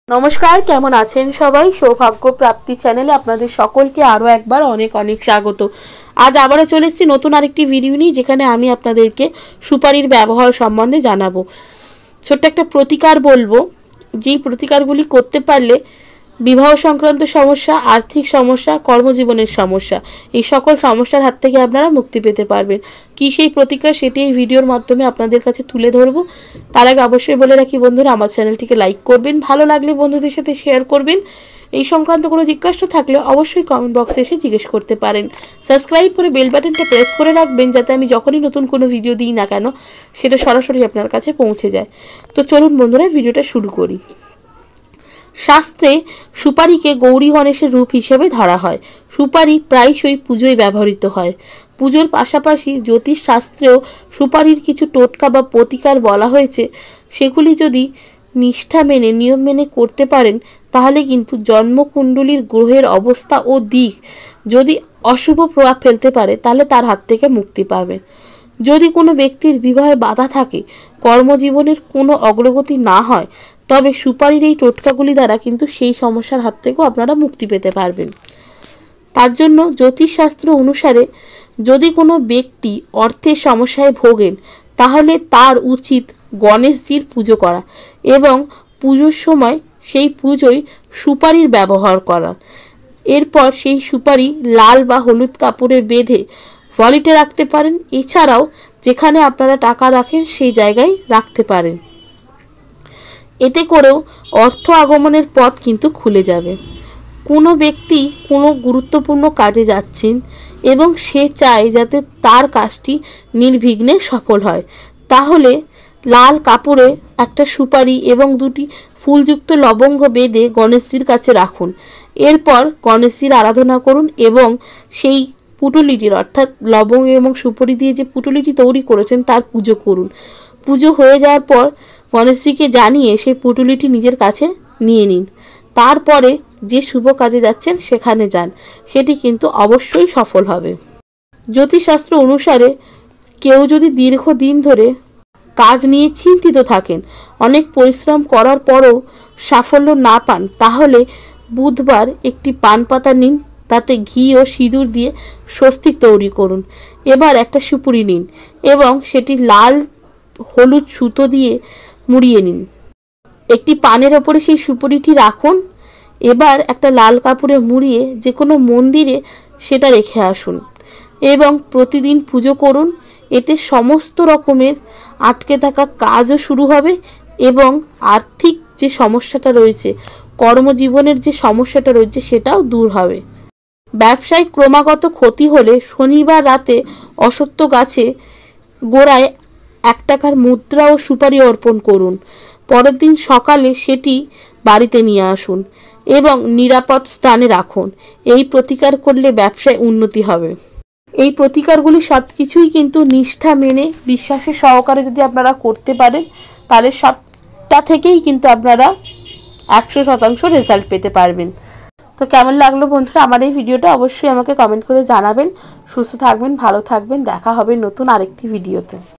নমস্কার, কেমন আছেন সবাই? সৌভাগ্য প্রাপ্তি চ্যানেলে আপনাদের সকলকে আরও একবার অনেক অনেক স্বাগত। আজ আবারও চলে এসেছি নতুন আরেকটি ভিডিও নিয়ে, যেখানে আমি আপনাদেরকে সুপারির ব্যবহার সম্বন্ধে জানাবো। ছোট্ট একটা প্রতিকার বলবো, যেই প্রতিকারগুলি করতে পারলে বিবাহ সংক্রান্ত সমস্যা, আর্থিক সমস্যা, কর্মজীবনের সমস্যা, এই সকল সমস্যার হাত থেকে আপনারা মুক্তি পেতে পারবেন। কী সেই প্রতিকার, সেটি এই ভিডিওর মাধ্যমে আপনাদের কাছে তুলে ধরবো। তার আগে অবশ্যই বলে রাখি বন্ধুরা, আমার চ্যানেলটিকে লাইক করবেন, ভালো লাগলে বন্ধুদের সাথে শেয়ার করবেন। এই সংক্রান্ত কোনো জিজ্ঞাসা থাকলে অবশ্যই কমেন্ট বক্সে এসে জিজ্ঞেস করতে পারেন। সাবস্ক্রাইব করে বেল বাটনটা প্রেস করে রাখবেন, যাতে আমি যখনই নতুন কোনো ভিডিও দিই না কেন সেটা সরাসরি আপনার কাছে পৌঁছে যায়। তো চলুন বন্ধুরা, ভিডিওটা শুরু করি। শাস্ত্রে সুপারিকে গৌরী গণেশের রূপ হিসেবে ধরা হয়। সুপারি প্রায়শই পুজোয় ব্যবহৃত হয়। পুজোর পাশাপাশি জ্যোতিষ শাস্ত্রেও সুপারির কিছু টোটকা বা প্রতিকার বলা হয়েছে। সেগুলি যদি নিষ্ঠা মেনে, নিয়ম মেনে করতে পারেন, তাহলে কিন্তু জন্মকুণ্ডলীর গ্রহের অবস্থা ও দিক যদি অশুভ প্রভাব ফেলতে পারে, তাহলে তার হাত থেকে মুক্তি পাবেন। যদি কোনো ব্যক্তির বিবাহে বাধা থাকে, কর্মজীবনের কোনো অগ্রগতি না হয়, তবে সুপারির এই টোটকাগুলি দ্বারা কিন্তু সেই সমস্যার হাত থেকেও আপনারা মুক্তি পেতে পারবেন। তার জন্য জ্যোতিষশাস্ত্র অনুসারে যদি কোনো ব্যক্তি অর্থের সমস্যায় ভোগেন, তাহলে তার উচিত গণেশজির পুজো করা এবং পুজোর সময় সেই পুজোয় সুপারির ব্যবহার করা। এরপর সেই সুপারি লাল বা হলুদ কাপড়ে বেঁধে ওয়ালেটে রাখতে পারেন। এছাড়াও যেখানে আপনারা টাকা রাখেন সেই জায়গায় রাখতে পারেন। এতে করেও অর্থ আগমনের পথ কিন্তু খুলে যাবে। কোনো ব্যক্তি কোনো গুরুত্বপূর্ণ কাজে যাচ্ছেন এবং সে চায় যাতে তার কাজটি নির্বিঘ্নে সফল হয়, তাহলে লাল কাপড়ে একটা সুপারি এবং দুটি ফুলযুক্ত লবঙ্গ বেঁধে গণেশজির কাছে রাখুন। এরপর গণেশজির আরাধনা করুন এবং সেই পুটুলিটির, অর্থাৎ লবঙ্গ এবং সুপারি দিয়ে যে পুটুলিটি তৈরি করেছেন তার পুজো করুন। পুজো হয়ে যাওয়ার পর গণেশজিকে জানিয়ে সেই পুটুলিটি নিজের কাছে নিয়ে নিন। তারপরে যে শুভ কাজে যাচ্ছেন সেখানে যান, সেটি কিন্তু অবশ্যই সফল হবে। জ্যোতিষশাস্ত্র অনুসারে কেউ যদি দীর্ঘদিন ধরে কাজ নিয়ে চিন্তিত থাকেন, অনেক পরিশ্রম করার পরও সাফল্য না পান, তাহলে বুধবার একটি পান পাতা নিন, তাতে ঘি ও সিঁদুর দিয়ে স্বস্তিক তৈরি করুন। এবার একটা সুপুরি নিন এবং সেটি লাল হলুদ সুতো দিয়ে মুড়িয়ে নিন। একটি পানের ওপরে সেই সুপুরিটি রাখুন। এবার একটা লাল কাপড়ে মুড়িয়ে যে কোনো মন্দিরে সেটা রেখে আসুন এবং প্রতিদিন পুজো করুন। এতে সমস্ত রকমের আটকে থাকা কাজও শুরু হবে এবং আর্থিক যে সমস্যাটা রয়েছে, কর্মজীবনের যে সমস্যাটা রয়েছে, সেটাও দূর হবে। ব্যবসায় ক্রমাগত ক্ষতি হলে শনিবার রাতে অশ্বত্থ গাছে গোড়ায় 1 টাকার মুদ্রা ও সুপারি অর্পণ করুন। পরের দিন সকালে সেটি বাড়িতে নিয়ে আসুন এবং নিরাপদ স্থানে রাখুন। এই প্রতিকার করলে ব্যবসায় উন্নতি হবে। এই প্রতিকারগুলি সব কিছুই কিন্তু নিষ্ঠা মেনে, বিশ্বাসের সহকারে যদি আপনারা করতে পারেন, তাহলে সবটা থেকেই কিন্তু আপনারা 100% রেজাল্ট পেতে পারবেন। তো কেমন লাগলো বন্ধুরা আমার এই ভিডিওটা, অবশ্যই আমাকে কমেন্ট করে জানাবেন। সুস্থ থাকবেন, ভালো থাকবেন, দেখা হবে নতুন আরেকটি ভিডিওতে।